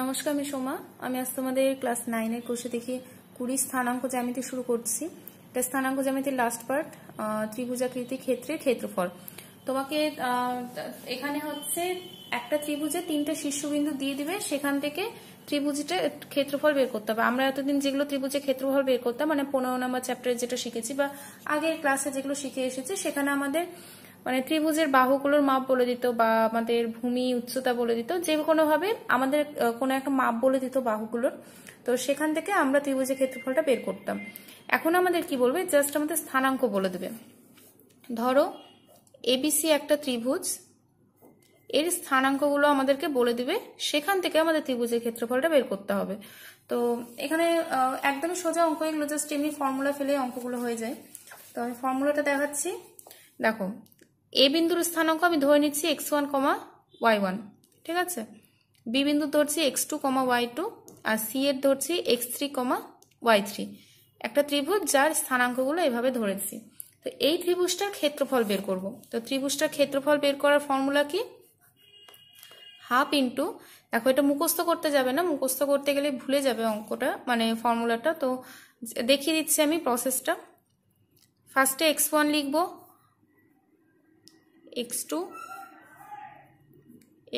নমস্কার, আমি সোমা। আমি আজ তোমাদের ক্লাস 9 এর কোর্সে দেখি 20 স্থানাঙ্ক জ্যামিতি শুরু করছি। এটা স্থানাঙ্ক জ্যামিতির লাস্ট পার্ট, ত্রিভুজাকৃতি ক্ষেত্রের ক্ষেত্রফল। তোমাকে এখানে হচ্ছে একটা ত্রিভুজে 3টে শীর্ষবিন্দু দিয়ে দিবে, সেখান থেকে ত্রিভুজটা ক্ষেত্রফল বের করতে হবে। আমরা এতদিন যেগুলো ত্রিভুজের ক্ষেত্রফল বের করতাম, মানে 15 নম্বর চ্যাপ্টারে যেটা শিখেছি বা আগের ক্লাসে যেগুলো শিখে এসেছি, সেখানে আমাদের মানে ত্রিভুজের বাহুগুলোর মাপ বলে দিত বা আমাদের ভূমি উচ্চতা বলে দিত, যে কোনো ভাবে আমাদের কোনো একটা মাপ বলে দিত বাহুগুলোর। তো সেখান থেকে আমরা ত্রিভুজের ক্ষেত্রফলটা বের করতাম। এখন আমাদের কি বলবে, জাস্ট আমাদের স্থানাঙ্ক বলে দেবে। ধরো এবিসি একটা ত্রিভুজ, এর স্থানাঙ্কগুলো আমাদেরকে বলে দিবে, সেখান থেকে আমাদের ত্রিভুজের ক্ষেত্রফলটা বের করতে হবে। তো এখানে একদমই সোজা অঙ্ক, এগুলো জাস্ট এমনি ফর্মুলা ফেলে অঙ্কগুলো হয়ে যায়। তো আমি ফর্মুলাটা দেখাচ্ছি। দেখো, এ বিন্দুর স্থানাঙ্ক আমি ধরে নিচ্ছি x1, y1, ঠিক আছে। বি বিন্দু ধরছি x2, y2, আর সি এর ধরছি x3, y3। একটা ত্রিভুজ যার স্থানাঙ্কগুলো এভাবে ধরেছি। তো এই ত্রিভুজটার ক্ষেত্রফল বের করব। তো ত্রিভুজটার ক্ষেত্রফল বের করার ফর্মুলা কি? হাফ ইন্টু, দেখো এটা মুখস্থ করতে যাবে না, মুখস্থ করতে গেলে ভুলে যাবে অঙ্কটা, মানে ফর্মুলাটা। তো দেখিয়ে দিচ্ছি আমি প্রসেসটা। ফার্স্টে x1 লিখবো, x2,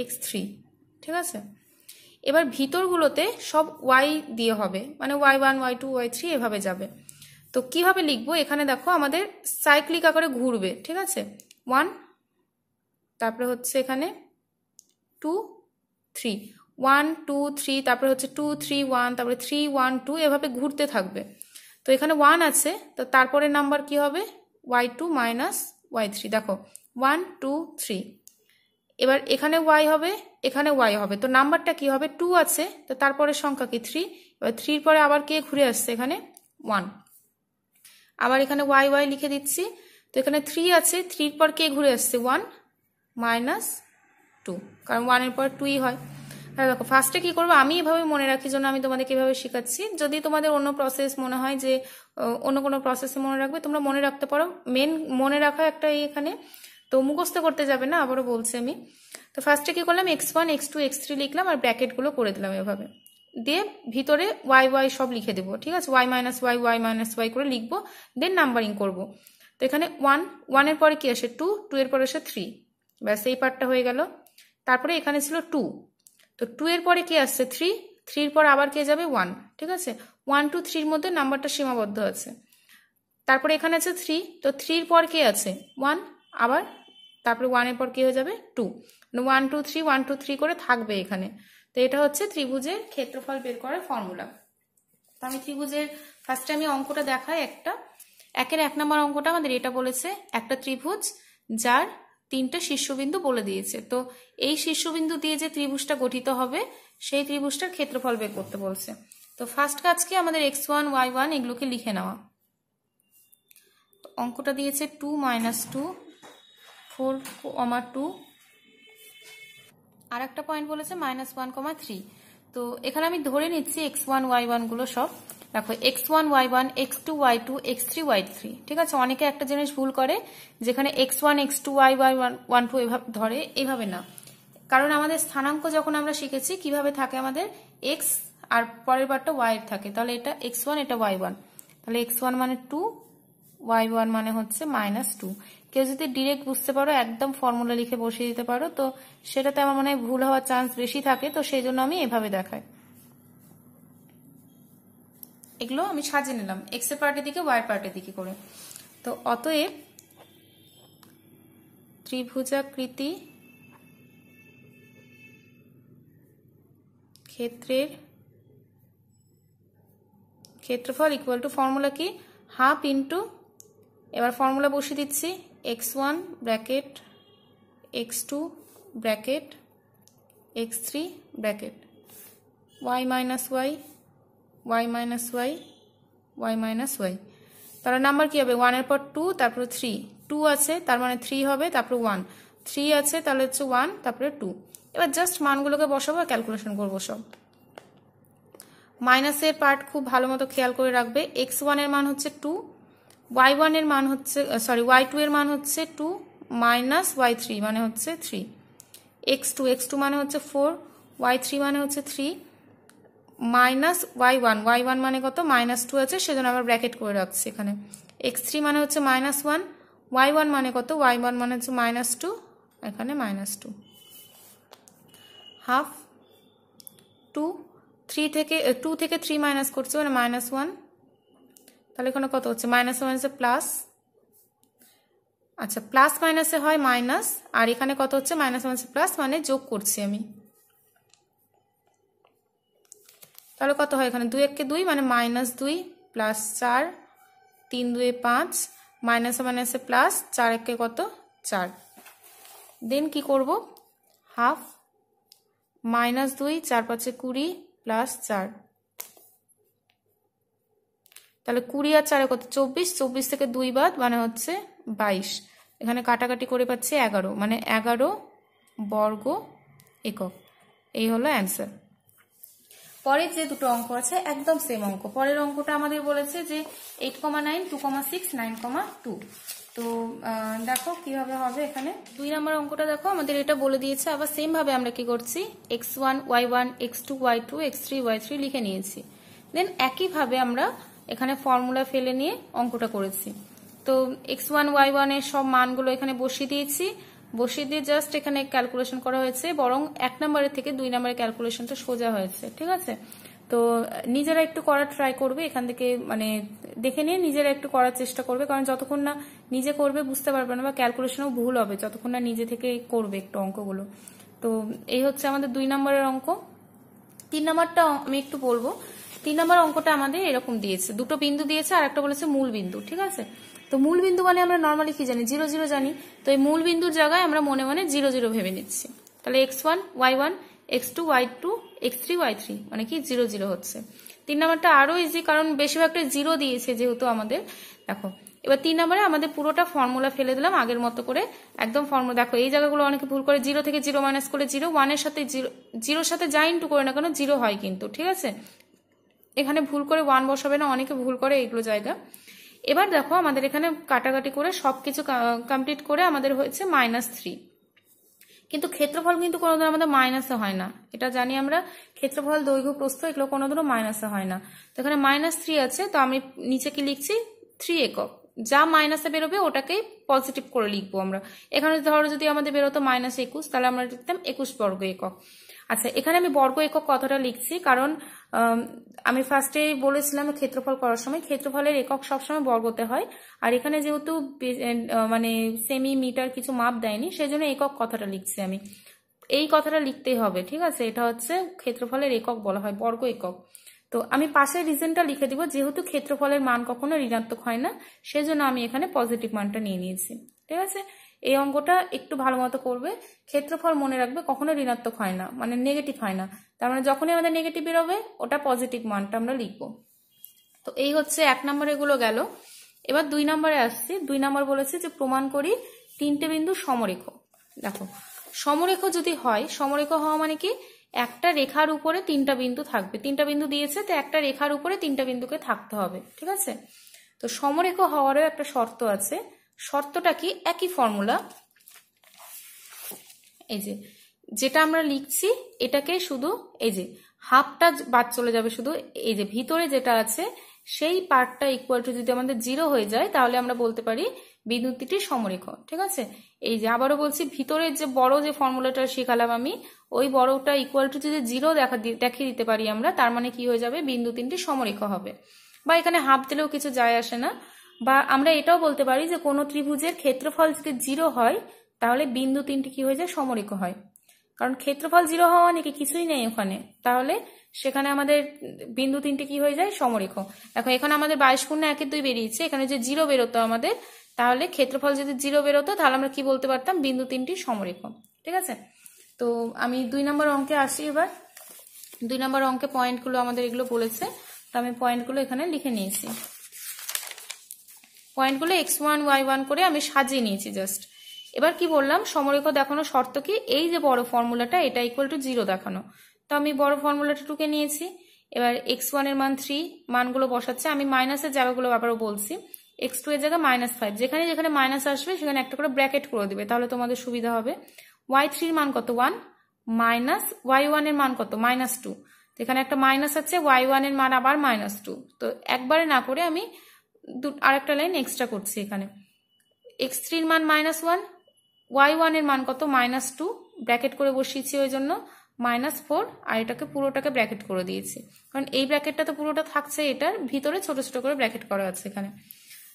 x3, ঠিক আছে। এবার ভিতরগুলোতে সব y দিয়ে হবে, মানে y1, y2, y3 এভাবে যাবে। তো কিভাবে লিখবো, এখানে দেখো আমাদের সাইক্লিক আকারে ঘুরবে, ঠিক আছে। 1, তারপরে হচ্ছে এখানে 2, 3, 1, 2, 3, তারপরে হচ্ছে 2, 3, 1, তারপরে 3, 1, 2 এভাবে ঘুরতে থাকবে। তো এখানে 1 আছে, তো তারপরে নাম্বার কি হবে, y2 মাইনাস y3। দেখো 1, 2, 3। এবার এখানে y হবে, এখানে y হবে, তো নাম্বারটা কি হবে, 2 আছে, তো তারপরে সংখ্যা কি 3। এবার 3 পরে আবার কে ঘুরে আসছে, এখানে 1। আবার এখানে y লিখে দিচ্ছি। তো এখানে 3 আছে, 3 পর কে ঘুরে আসছে, 1 মাইনাস 2, কারণ 1 এর পর 2ই হয়। তাহলে দেখো ফার্স্টে কি করবো, আমি এভাবে মনে রাখি জন্য আমি তোমাদেরকে এভাবে শেখাচ্ছি। যদি তোমাদের অন্য প্রসেস মনে হয় যে অন্য কোনো প্রসেসে মনে রাখবে, তোমরা মনে রাখতে পারো। মেন মনে রাখা একটা এখানে, তো মুখস্থ করতে যাবে না, আবারও বলছি আমি। তো ফার্স্টে কি করলাম, x1, x2, x3 লিখলাম আর ব্র্যাকেটগুলো করে দিলাম এভাবে, দিয়ে ভিতরে y সব লিখে দেবো, ঠিক আছে। y মাইনাস y করে লিখবো, দেন নাম্বারিং করব। তো এখানে 1 এর পরে কি আসে, 2, 2 এর পরে আসে 3, ব্যাস এই পার্টটা হয়ে গেল। তারপরে এখানে ছিল 2, তো 2 এর পরে কি আসছে, 3, 3 এর পর আবার কে যাবে, 1, ঠিক আছে। 1, 2, 3 এর মধ্যে নাম্বারটা সীমাবদ্ধ আছে। তারপরে এখানে আছে 3, তো 3 এর পর কে আছে, 1, আবার তারপরে 1 এর পর কি হয়ে যাবে, 2, 1, 2, 3, 1, 2, 3 করে থাকবে এখানে। তো এটা হচ্ছে ত্রিভুজের ক্ষেত্রফল বের করার ফর্মুলা। তো আমি ত্রিভুজের ফার্স্টে আমি অঙ্কটা দেখাই একটা। 1 নম্বর অঙ্কটা আমাদের এটা বলেছে, একটা ত্রিভুজ যার 3টে শীর্ষবিন্দু বলে দিয়েছে। তো এই শীর্ষবিন্দু দিয়ে যে ত্রিভুজটা গঠিত হবে, সেই ত্রিভুজটার ক্ষেত্রফল বের করতে বলছে। তো ফার্স্ট কাজ কি, আমাদের x1, y1 এগুলোকে লিখে নেওয়া। অঙ্কটা দিয়েছে 2, -2, 4, 2, আর একটা পয়েন্ট বলেছে -1, 3। তো এখানে আমি ধরে নিচ্ছি x1, y1 গুলো সব। দেখো x1, y1, x2, y2, x3, y3, ঠিক আছে। অনেকে একটা জিনিস ভুল করে, যেখানে x1, x2, y1, 1, 2 এভাবে ধরে, এইভাবে না। কারণ আমাদের স্থানাঙ্ক যখন আমরা শিখেছি কিভাবে থাকে, আমাদের x আর পরের বারটা y এর থাকে। তাহলে এটা x1, এটা y1, তাহলে x1 মানে 2, y1 মানে হচ্ছে -2। কেউ যদি ডিরেক্ট বুঝতে পারো, একদম ফর্মুলা লিখে বসিয়ে দিতে পারো, তো সেটাতে আমার মনে হয় ভুল হওয়ার চান্স বেশি থাকে। তো সেই জন্য আমি এভাবে দেখাই। এগুলো আমি সাজিয়ে নিলাম এক্স এর পার্টের দিকে, ওয়াই এর পার্টের দিকে করে। তো অতএব ত্রিভুজাকৃতি ক্ষেত্রের ক্ষেত্রফল ইকুয়াল টু, ফর্মুলা কি, হাফ ইন্টু, এবার ফর্মুলা বসিয়ে দিচ্ছি, x1 bracket, x2 bracket, x3 bracket, y minus y, y minus y, y minus y। তাহলে নাম্বার কি হবে, 1 এর পর 2, তারপরে 3, 2 আছে তার মানে 3 হবে, তারপরে 1, 3 আছে তাহলে হচ্ছে 1, তারপরে 2। এবার জাস্ট মানগুলোকে বসাবো, ক্যালকুলেশন করবো সব। মাইনাসের পার্ট খুব ভালো মতো খেয়াল করে রাখবে। x1 এর মান হচ্ছে 2, y1 এর মান হচ্ছে, সরি y2 এর মান হচ্ছে 2 মাইনাস y3 মানে হচ্ছে 3, x2 মানে হচ্ছে 4, y3 মানে হচ্ছে 3, মাইনাস y1 মানে কত -2 আছে, সেজন্য আবার ব্র্যাকেট করে রাখছি এখানে। x3 মানে হচ্ছে -1, y1 মানে কত, y1 মানে হচ্ছে -2, এখানে -2, হাফ 2 থেকে 3 মাইনাস করছে মানে -1, তাহলে এখানে কত হচ্ছে -1 হচ্ছে প্লাস, আচ্ছা প্লাস মাইনাসে হয় মাইনাস, আর এখানে কত হচ্ছে -1 প্লাস মানে যোগ করছি আমি, তাহলে কত হয় এখানে 2 1 2 মানে -2 প্লাস 4, 3 2 5, মাইনাসে প্লাস, 4 1 কত 4, দেন কি করব, হাফ -2 4 5 20 প্লাস 4, তাহলে 20 আর 4 কত 24, 24 থেকে 2 বাদ মানে হচ্ছে 22, এখানে কাটাকাটি করে পাচ্ছি 11, মানে 11 বর্গ একক। এই হলো অ্যান্সার। পরের যে দুটো অঙ্ক আছে একদম সেম অঙ্ক। পরের অঙ্কটা আমাদের বলেছে যে 8,9, 2,6, 9,2। তো দেখো কিভাবে হবে। এখানে 2 নম্বর অঙ্কটা দেখো আমাদের এটা বলে দিয়েছে, আবার সেম ভাবে আমরা কি করছি, x1 y1 x2 y2 x3 y3 লিখে নিয়েছি। দেন একইভাবে আমরা এখানে ফর্মুলা ফেলে নিয়ে অঙ্কটা করেছি। তো x1 y1 এর সব মানগুলো এখানে বসিয়ে দিয়েছি, বসিয়ে দিয়ে জাস্ট এখানে ক্যালকুলেশন করা হয়েছে, বরং 1 নম্বরের থেকে 2 নম্বরের ক্যালকুলেশনটা সোজা হয়েছে। ঠিক আছে, তো নিজেরা একটু করার ট্রাই করবে, এখান থেকে মানে দেখে নিয়ে নিজেরা একটু করার চেষ্টা করবে, কারণ যতক্ষণ না নিজে করবে বুঝতে পারবে না, বা ক্যালকুলেশনও ভুল হবে যতক্ষণ না নিজে থেকে করবে একটু অঙ্কগুলো। তো এই হচ্ছে আমাদের 2 নম্বরের অঙ্ক। 3 নম্বরটা আমি একটু বলবো। 3 নম্বর অঙ্কটা আমাদের এরকম দিয়েছে, দুটো বিন্দু দিয়েছে আর একটা বলেছে মূল বিন্দু। ঠিক আছে, তো মূল বিন্দু মানে আমরা নর্মালি কি জানি, 0 0 জানি। তো এই মূল বিন্দুর জায়গায় আমরা মনে মনে 0 0 ভেবে নিচ্ছি। তাহলে x1 y1 x2 y2 x3 y3 মানে কি 0 0 হচ্ছে। 3 নম্বরটা আরো ইজি, কারণ বেশিরভাগটা 0 দিয়েছে যেহেতু আমাদের। দেখো এবার 3 নম্বরে আমাদের পুরোটা ফর্মুলা ফেলে দিলাম আগের মতো করে, একদম ফর্মুলা। দেখো এই জায়গাগুলো অনেকে ভুল করে, 0 থেকে 0 মাইনাস করে 0, 1 এর সাথে 0 সাথে যা ইন্টু করে না কেন 0 হয় কিন্তু। ঠিক আছে, এখানে ভুল করে 1 বসাবে না, অনেকে ভুল করে এইগুলো জায়গা। এবার দেখো আমাদের এখানে কাটাকাটি করে সবকিছু কমপ্লিট করে আমাদের হয়েছে -3, কিন্তু ক্ষেত্রফল কিন্তু কোনোদিন আমাদের মাইনাসে হয় না, এটা জানি আমরা। ক্ষেত্রফল, দৈর্ঘ্য, প্রস্থ এগুলো কোনোদিনও মাইনাসে হয় না। তো এখানে -3 আছে, তো আমি নিচে কি লিখছি 3 একক, যা মাইনাসে বেরোবে ওটাকেই পজিটিভ করে লিখবো আমরা। এখানে ধরো যদি আমাদের বেরোতো -21, তাহলে আমরা লিখতাম 21 বর্গ একক। আচ্ছা, এখানে আমি বর্গ একক কথাটা লিখছি কারণ আমি ফার্স্টে বলেছিলাম ক্ষেত্রফল করার সময় ক্ষেত্রফলের একক সবসময় বর্গতে হয়, আর এখানে যেহেতু মানে সেমি মিটার কিছু মাপ দেয়নি, সেজন্য একক কথাটা লিখছি আমি। এই কথাটা লিখতেই হবে। ঠিক আছে, এটা হচ্ছে ক্ষেত্রফলের একক বলা হয়, বর্গ একক। তো আমি পাশের রিজনটা লিখে দিব, যেহেতু ক্ষেত্রফলের মান কখনো ঋণাত্মক হয় না, সেজন্য আমি এখানে পজিটিভ মানটা নিয়ে নিয়েছি। ঠিক আছে, এই অঙ্কটা একটু ভালো মতো করবে। ক্ষেত্রফল মনে রাখবে কখনো ঋণাত্মক হয় না, মানে নেগেটিভ হয় না। তার মানে যখনই আমাদের নেগেটিভ বেরোবে ওটা পজিটিভ মানটা আমরা লিখবো। তো এই হচ্ছে 1 নম্বর, এগুলো গেল। এবার 2 নম্বরে আসছি। 2 নম্বর বলেছে যে প্রমাণ করি 3টে বিন্দু সমরেখ। দেখো সমরেখ যদি হয়, সমরেখ হওয়া মানে কি, একটা রেখার উপরে 3টা বিন্দু থাকবে। 3টা বিন্দু দিয়েছে, তো একটা রেখার উপরে 3টা বিন্দুকে থাকতে হবে। ঠিক আছে, তো সমরেখ হওয়ারও একটা শর্ত আছে। শর্তটা কি, একই ফর্মুলা, এই যে যেটা আমরা লিখছি এটাকে শুধু এই যে হাফটা বাদ চলে যাবে, শুধু এই যে ভিতরে যেটা আছে সেই পার্টটা ইকুয়াল টু যদি আমাদের 0 হয়ে যায়, তাহলে আমরা বলতে পারি বিন্দু দুটি সমরেখ। ঠিক আছে, এই যে আবারও বলছি, ভিতরের যে বড় যে ফর্মুলাটা শেখালাম আমি, ওই বড়টা ইকুয়াল টু যদি 0 দেখিয়ে দিতে পারি আমরা, তার মানে কি হয়ে যাবে, বিন্দু তিনটি সমরেখ হবে। বা এখানে হাফ দিলেও কিছু যায় আসে না। বা আমরা এটাও বলতে পারি যে কোনো ত্রিভুজের ক্ষেত্রফল যদি 0 হয়, তাহলে বিন্দু তিনটি কি হয়ে যায়, সমরেখ হয়। কারণ ক্ষেত্রফল 0 হওয়া নাকি কিছুই নেই ওখানে, তাহলে সেখানে আমাদের বিন্দু তিনটি কি হয়ে যায়, সমরেখ। দেখো এখানে আমাদের 22 × 1 = 2 বেরিয়েছে, এখানে যে 0 বেরোতো আমাদের, তাহলে ক্ষেত্রফল যদি 0 বেরোতো তাহলে আমরা কি বলতে পারতাম, বিন্দু তিনটি সমরেখ। ঠিক আছে, তো আমি 2 নম্বর অঙ্কে আসি। এবার 2 নম্বর অঙ্কে পয়েন্টগুলো আমাদের এগুলো বলেছে, তো আমি পয়েন্টগুলো এখানে লিখে নিয়েছি। পয়েন্টগুলো x1 y1 করে আমি সাজিয়ে নিয়েছি জাস্ট। এবার কি বললাম, সমরেখ দেখানোর শর্ত কি, এই যে বড় ফর্মুলাটা এটা ইকুয়াল টু 0 দেখানো। তো আমি বড় ফর্মুলাটা টুকে নিয়েছি। এবার x1 এর মান 3, মানগুলো বসাচ্ছে। আমি মাইনাসের জায়গাগুলো আবারও বলছি, x2 এর জায়গায় -5, যেখানে যেখানে মাইনাস আসবে সেখানে একটা করে ব্র্যাকেট করে দিবে, তাহলে তোমাদের সুবিধা হবে। y3 এর মান কত, 1, মাইনাস y1 এর মান কত, -2, তো এখানে একটা মাইনাস আছে, y1 এর মান আবার -2। তো একবারে না করে আমি আরেকটা লাইন এক্সট্রা করছি। এখানে x3 এর মান -1, y1 এর মান কত -2, ব্র্যাকেট করে বসিয়েছি ওই জন্য -4, আর এটাকে পুরোটাকে ব্র্যাকেট করে দিয়েছি, কারণ এই ব্র্যাকেটটা তো পুরোটা থাকছে, এটার ভিতরে ছোট ছোট করে ব্র্যাকেট করা আছে এখানে।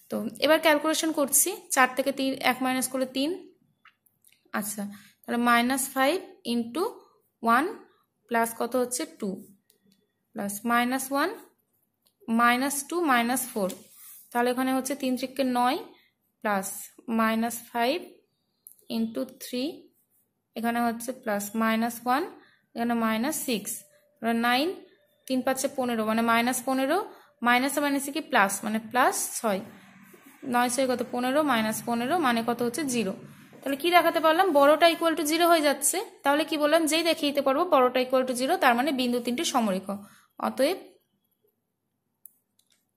তো এবার ক্যালকুলেশন করছি, 4 থেকে 1 মাইনাস করলে 3। আচ্ছা, তাহলে -5 ইন্টু 1 প্লাস কত হচ্ছে 2 প্লাস -1 -2 -4, তাহলে এখানে হচ্ছে 3 × 9 প্লাস -5 ইন্টু 3, এখানে হচ্ছে প্লাস -1, এখানে -6, 9, 3 × 5 = 15, মানে -15, মাইনাসে মাইনাসে কি প্লাস, মানে +6, 9 6 কত 15, -15 মানে কত হচ্ছে 0। তাহলে কি দেখাতে পারলাম, বড়টা ইকুয়াল টু 0 হয়ে যাচ্ছে। তাহলে কি বললাম, যেই দেখিয়ে দিতে পারবো বড়টা ইকুয়াল টু 0, তার মানে বিন্দু তিনটি সমরেখ। অতএব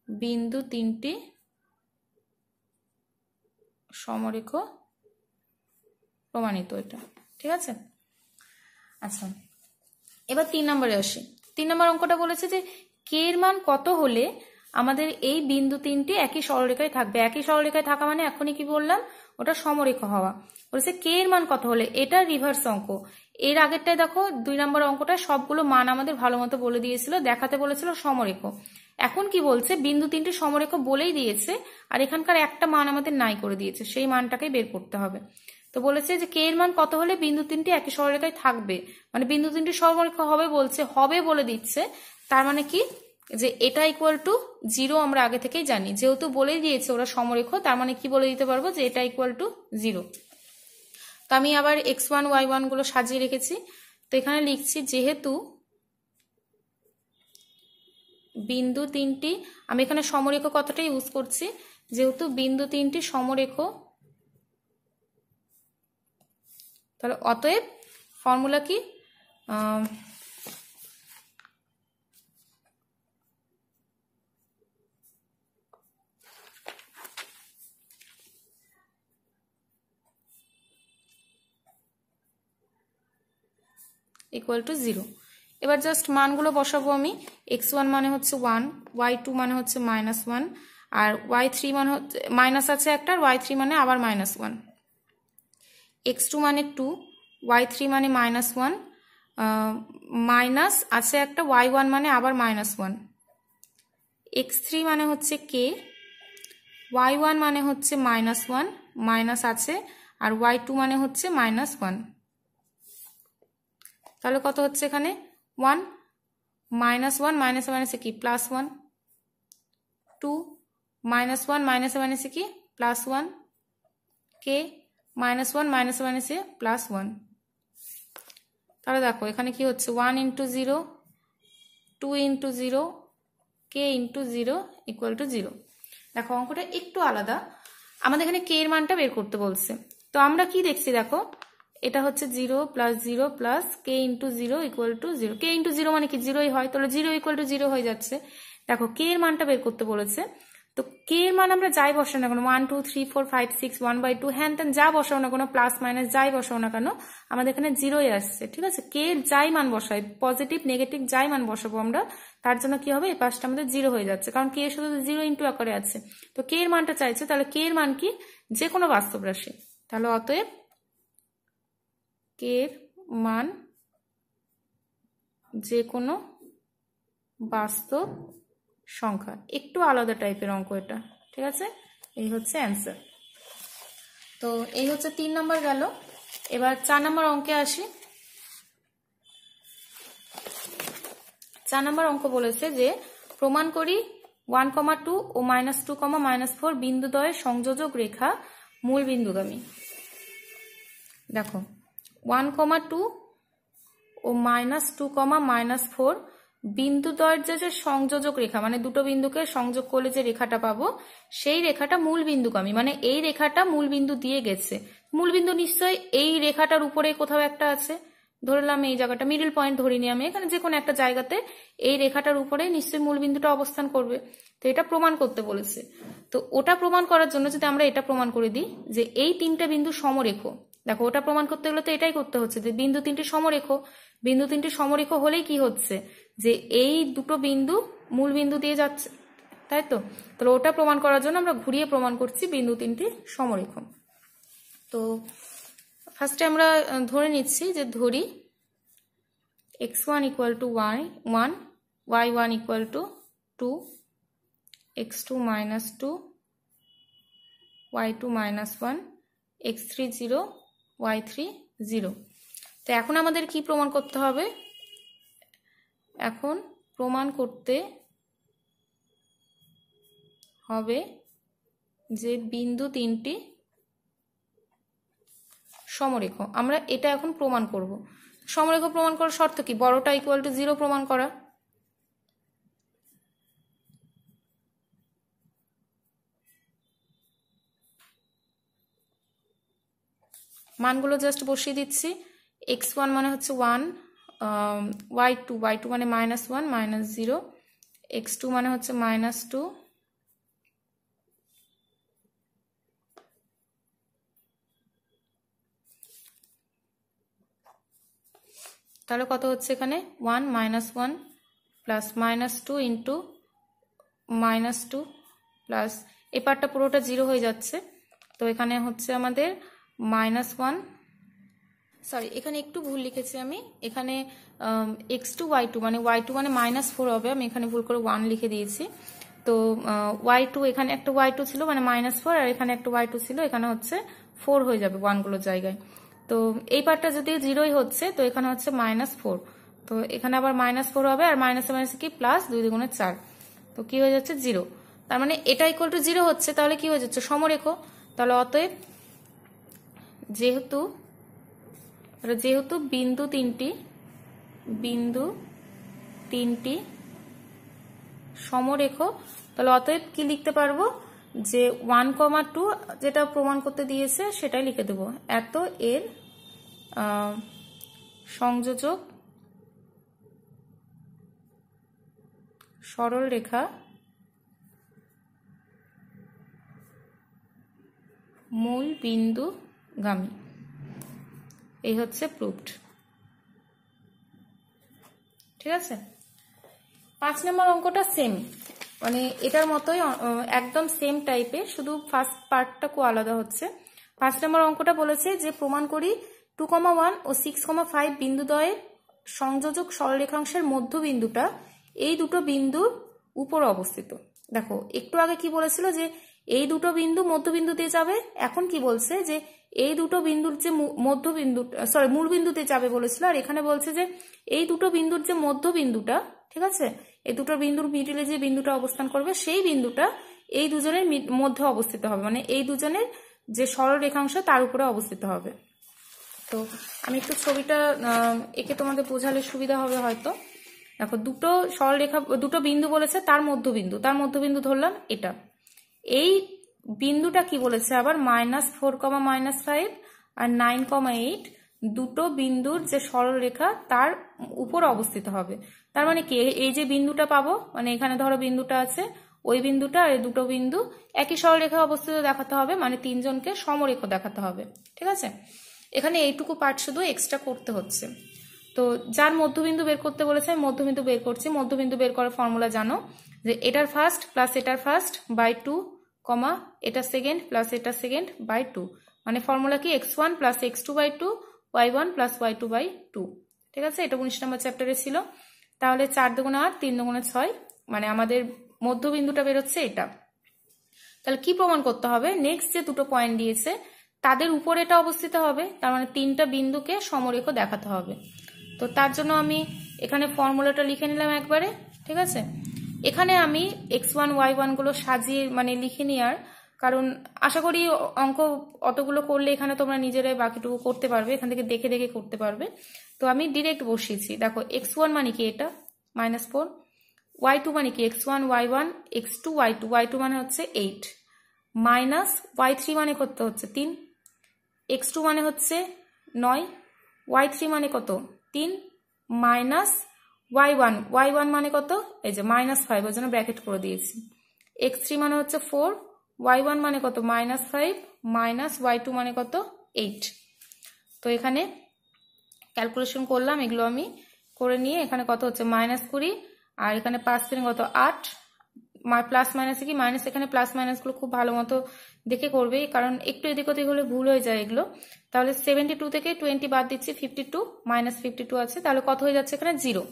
বিন্দু তিনটি সমরেখ প্রমাণিত, এটা ঠিক আছে। আচ্ছা, এবার 3 নম্বরে আসি। 3 নম্বর অঙ্কটা বলেছে যে কে এর মান কত হলে আমাদের এই বিন্দু তিনটি একই সরলরেখায় থাকবে। একই সরলরেখায় থাকা মানে এখনই কি বললাম, ওটা সমরেখ হওয়া। বলেছে কে এর মান কত হলে, এটা রিভার্স অঙ্ক। এর আগেরটায় দেখো 2 নম্বর অঙ্কটা সবগুলো মান আমাদের ভালো মতো বলে দিয়েছিল, দেখাতে বলেছিল সমরেখ। এখন কি বলছে, বিন্দু তিনটি সমরেখ বলেই দিয়েছে, আর এখানকার একটা মান আমাদের নাই করে দিয়েছে, সেই মানটাকে বের করতে হবে। তো বলেছে যে কে এর মান কত হলে বিন্দু তিনটি একই সরলরেখায় থাকবে, মানে বিন্দু তিনটি সমরেখ হবে বলছে, হবে বলে দিচ্ছে, তার মানে কি যে এটা ইকুয়াল টু 0 আমরা আগে থেকেই জানি, যেহেতু বলেই দিয়েছে ওরা সমরেখ, তার মানে কি বলে দিতে পারবো যে এটা ইকুয়াল টু 0। তো আমি আবার x1 y1 গুলো সাজিয়ে রেখেছি। তো এখানে লিখছি যেহেতু বিন্দু তিনটি, আমি এখানে সমরেখ কথাটা ইউজ করছি, যেহেতু বিন্দু তিনটি সমরেখ, তাহলে অতএব ফর্মুলা কি, ইকুয়াল টু 0। এবার জাস্ট মানগুলো বসাবো আমি। x1 মানে হচ্ছে 1, y2 মানে হচ্ছে -1, আর y3 মানে হচ্ছে মাইনাস আছে একটা, আর y3 মানে আবার -1, x2 মানে 2, y3 মানে -1, মাইনাস আছে একটা, y1 মানে আবার -1, x3 মানে হচ্ছে k, y1 মানে হচ্ছে -1, মাইনাস আছে, আর y2 মানে হচ্ছে -1। তাহলে কত হচ্ছে এখানে 1, -1 মাইনাসে মাইনাসে কি +1, 2, -1 মাইনাসে মাইনাসে কি +1, k, -1 মাইনাসে মাইনাসে +1। তাহলে দেখো এখানে কি হচ্ছে 1 × 0, 2 × 0, k × 0 ইকুয়াল টু 0। দেখো অঙ্কটা একটু আলাদা, আমাদের এখানে k এর মানটা বের করতে বলছে। তো আমরা কি দেখছি, দেখো এটা হচ্ছে 0 + 0 + k × 0 ইকুয়াল টু 0। k × 0 মানে কি 0ই হয়, তাহলে 0 ইকুয়াল টু 0 হয়ে যাচ্ছে। দেখো k এর মানটা বের করতে বলেছে, তো k এর মান আমরা যাই বসাও না কেন, 1 2 3 4 5 6 1/2 হ্যান তেন যা বসাও না কেন, প্লাস মাইনাস যাই বসাও না কেন, আমাদের এখানে 0ই আসছে, ঠিক আছে। k এর যাই মান বসাই, পজিটিভ নেগেটিভ যাই মান বসাবো আমরা, তার জন্য কি হবে, এই পাশটা আমাদের 0 হয়ে যাচ্ছে, কারণ k এর শুধু 0 × আকারে আছে। তো k এর মানটা চাইছে, তাহলে k এর মান কি, যে কোনো বাস্তব রাশি। তাহলে অতএব k এর মান যে কোনো বাস্তব সংখ্যা। একটু আলাদা টাইপের অঙ্ক এটা, ঠিক আছে। এই হচ্ছে অ্যান্সার। তো এই হচ্ছে 3 নম্বর গেল। এবার 4 নম্বর অঙ্কে আসি। 4 নম্বর অঙ্ক বলেছে যে প্রমাণ করি 1, 2 ও -2, -4 বিন্দুদ্বয়ের সংযোজক রেখা মূল বিন্দুগামী। দেখো 1, 2 ও -2, -4 বিন্দুদ্বয়ের যে সংযোজক রেখা, মানে দুটো বিন্দুকে সংযোগ করলে যে রেখাটা পাবো, সেই রেখাটা মূল বিন্দুগামী, মানে এই রেখাটা মূল বিন্দু দিয়ে গেছে। মূল বিন্দু নিশ্চয়ই এই রেখাটার উপরে কোথাও একটা আছে, ধরলাম এই জায়গাটা মিডল পয়েন্ট ধরিনি আমি, এখানে যে কোনো একটা জায়গাতে এই রেখাটার উপরে নিশ্চয়ই মূল বিন্দুটা অবস্থান করবে। তো এটা প্রমাণ করতে বলেছে। তো ওটা প্রমাণ করার জন্য যদি আমরা এটা প্রমাণ করে দিই যে এই 3টে বিন্দু সমরেখ, দেখো ওটা প্রমাণ করতে গেলে তো এটাই করতে হচ্ছে যে বিন্দু 3টি সমরেখ। বিন্দু 3টি সমরেখ হলেই কি হচ্ছে, যে এই দুটো বিন্দু মূল বিন্দু দিয়ে যাচ্ছে, তাই তো? তাহলে ওটা প্রমাণ করার জন্য আমরা ঘুরিয়ে প্রমাণ করছি বিন্দু তিনটি সমরেখ। তো ফার্স্টে আমরা ধরে নিচ্ছি যে ধরি x1 equal to 1, y1 equal to 2, x2 minus 2, y2 minus 1, x3 0, y3 0। তো এখন আমাদের কি প্রমাণ করতে হবে? এখন প্রমাণ করতে হবে যে বিন্দু তিনটি সমরেখ। আমরা এটা এখন প্রমাণ করব। সমরেখ প্রমাণ করার শর্ত কি? বড়টা ইকুয়াল টু 0 প্রমাণ করা। মানগুলো জাস্ট বসিয়ে দিচ্ছি। x1 মানে হচ্ছে 1, y2 মানে -1 -0, x2 মানে হচ্ছে -2, তাহলে কত হচ্ছে এখানে 1 -1 প্লাস -2 ইন্টু -2 প্লাস এই পার্টটা পুরোটা 0 হয়ে যাচ্ছে। তো এখানে হচ্ছে আমাদের -1, সরি এখানে একটু ভুল লিখেছি আমি, এখানে x2 y2 মানে y2 মানে -4 হবে, আমি এখানে ভুল করে 1 লিখে দিয়েছি। তো y2 এখানে একটা y2 ছিল মানে -4, আর এখানে একটা y2 ছিল, এখানে হচ্ছে 4 হয়ে যাবে ওয়ানগুলোর জায়গায়। তো এই পার্টটা যদি 0ই হচ্ছে তো এখানে হচ্ছে -4, তো এখানে আবার -4 হবে, আর মাইনাসে মাইনাসে কি প্লাস 2 দুগুণে 4, তো কি হয়ে যাচ্ছে 0। তার মানে এটা ইকুয়াল টু 0 হচ্ছে, তাহলে কি হয়ে যাচ্ছে সমরেখ। তাহলে অতএব যেহেতু বিন্দু তিনটি সমরেখ, তাহলে অতএব কি লিখতে পারবো যে 1,2 যেটা প্রমাণ করতে দিয়েছে সেটাই লিখে দেবো। এত এর সংযোজক সরল রেখা মূল বিন্দুগামী। এই হচ্ছে প্রুভড। ঠিক আছে। 5 নম্বর অঙ্কটা সেম, মানে এটার মতোই একদম সেম টাইপের, শুধু ফার্স্ট পার্টটা খুব আলাদা হচ্ছে। 5 নম্বর অঙ্কটা বলেছে যে প্রমাণ করি 2,1 ও 6,5 বিন্দুদ্বয়ের সংযোজক সরলরেখাংশের মধ্যবিন্দুটা এই দুটো বিন্দুর উপর অবস্থিত। দেখো একটু আগে কি বলেছিল যে এই দুটো বিন্দু মধ্যবিন্দুতে যাবে, এখন কি বলছে যে এই দুটো বিন্দুর যে মধ্যবিন্দু মূল বিন্দুতে যাবে বলেছিল, আর এখানে বলছে যে এই দুটো বিন্দুর যে মধ্যবিন্দুটা, ঠিক আছে, এই দুটো বিন্দুর মিডিলে যে বিন্দুটা অবস্থান করবে সেই বিন্দুটা এই দুজনের মধ্যে অবস্থিত হবে, মানে এই দুজনের যে সরল রেখাংশ তার উপরে অবস্থিত হবে। তো আমি একটু ছবিটা একে তোমাদের বোঝালে সুবিধা হবে হয়তো। দেখো দুটো সরলরেখা, দুটো বিন্দু বলেছে, তার মধ্যবিন্দু ধরলাম এটা। এই বিন্দুটা কি বলেছে আবার -4, -5 আর 9,8 দুটো বিন্দুর যে সরলরেখা তার উপর অবস্থিত হবে। তার মানে কি এই যে বিন্দুটা পাবো, মানে এখানে ধরো বিন্দুটা আছে, ওই বিন্দুটা আর দুটো বিন্দু একই সরলরেখা অবস্থিত দেখাতে হবে, মানে তিনজনকে সমরেখ দেখাতে হবে। ঠিক আছে, এখানে এইটুকু পার্ট শুধু এক্সট্রা করতে হচ্ছে। তো যার মধ্যবিন্দু বের করতে বলেছে আমি মধ্যবিন্দু বের করছি। মধ্যবিন্দু বের করার ফর্মুলা জানো যে এটার ফার্স্ট প্লাস এটার ফার্স্ট বাই 2, এটা সেকেন্ড প্লাস এটা সেকেন্ড বাই 2, মানে ফর্মুলা কি x1 plus x2 by 2, y1 plus y2 by 2। ঠিক আছে, এটা 19 নম্বর চ্যাপ্টারে ছিল। তাহলে 4 দুগুণে 8, 3 দুগুণে 6, মানে আমাদের মধ্যবিন্দুটা বেরোচ্ছে এটা। তাহলে কি প্রমাণ করতে হবে? নেক্সট যে দুটো পয়েন্ট দিয়েছে তাদের উপরে এটা অবস্থিত হবে, তার মানে তিনটা বিন্দুকে সমরেখ দেখাতে হবে। তো তার জন্য আমি এখানে ফর্মুলাটা লিখে নিলাম একবারে। ঠিক আছে, এখানে আমি x1 y1 গুলো সাজিয়ে মানে লিখে নি, আর কারণ আশা করি অঙ্ক অতগুলো করলে এখানে তোমরা নিজেরাই বাকিটুকু করতে পারবে, এখান থেকে দেখে দেখে করতে পারবে। তো আমি ডিরেক্ট বসিয়েছি। দেখো x1 মানে কি এটা -4, y2 মানে কি x1 y1, x2 y2 মানে হচ্ছে 8, মাইনাস y3 মানে করতে হচ্ছে 3, x2 মানে হচ্ছে 9, y3 মানে কত 3, মাইনাস y1 মানে কত, এই যে -5, ওই জন্য ব্র্যাকেট করে দিয়েছি। x3 মানে হচ্ছে 4, y1 মানে কত -5, মাইনাস y2 মানে কত 8। তো এখানে ক্যালকুলেশন করলাম, এগুলো আমি করে নিয়ে এখানে কত হচ্ছে -20 আর এখানে 5 3 কত 8, প্লাস মাইনাসে কি মাইনাস, এখানে প্লাস মাইনাসগুলো খুব ভালো মতো দেখে করবে, কারণ একটু এদিক ওদিক হলে ভুল হয়ে যায় এগুলো। তাহলে 72 থেকে 20 বাদ দিচ্ছি, 52 -52 আছে, তাহলে কত হয়ে যাচ্ছে এখানে 0।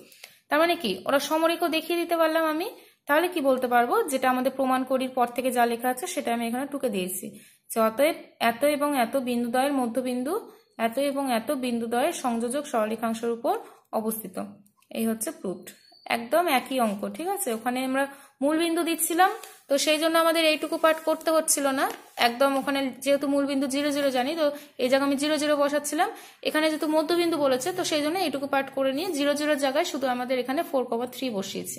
তার মানে কি ওরা সমরেখও দেখিয়ে দিতে পারলাম আমি। তাহলে কি বলতে পারবো, যেটা আমাদের প্রমাণ করির পর থেকে যা লেখা আছে সেটা আমি এখানে টুকে দিয়েছি, যে অতএব এত এবং এত বিন্দুদ্বয়ের মধ্যবিন্দু এত এবং এত বিন্দুদ্বয়ের সংযোজক সরলরেখাংশের উপর অবস্থিত। এই হচ্ছে প্রুফড। একদম একই অঙ্ক, ঠিক আছে। ওখানে আমরা মূল বিন্দু দিচ্ছিলাম, তো সেই জন্য আমাদের এইটুকু পার্ট করতে হচ্ছিল না একদম। ওখানে যেহেতু মূল বিন্দু 0 0 জানি, তো এই জায়গায় আমি 0 0 বসাচ্ছিলাম। এখানে যেহেতু মধ্যবিন্দু বলেছে, তো সেই জন্য এইটুকু পার্ট করে নিয়ে 0 0 জায়গায় শুধু আমাদের এখানে 4/3 বসিয়েছি।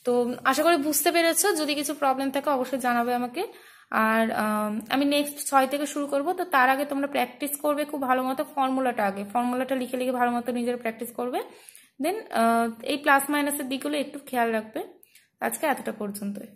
তো আশা করি বুঝতে পেরেছো। যদি কিছু প্রবলেম থাকে অবশ্যই জানাবে আমাকে। আর আমি নেক্সট 6 থেকে শুরু করব। তো তার আগে তোমরা প্র্যাকটিস করবে খুব ভালো মতো ফর্মুলাটা, আগে ফর্মুলাটা লিখে লিখে ভালো মতো নিজের প্র্যাকটিস করবে। দেন এই প্লাস মাইনাসের দিকগুলো একটু খেয়াল রাখবে। আজকে এতটা পর্যন্তই।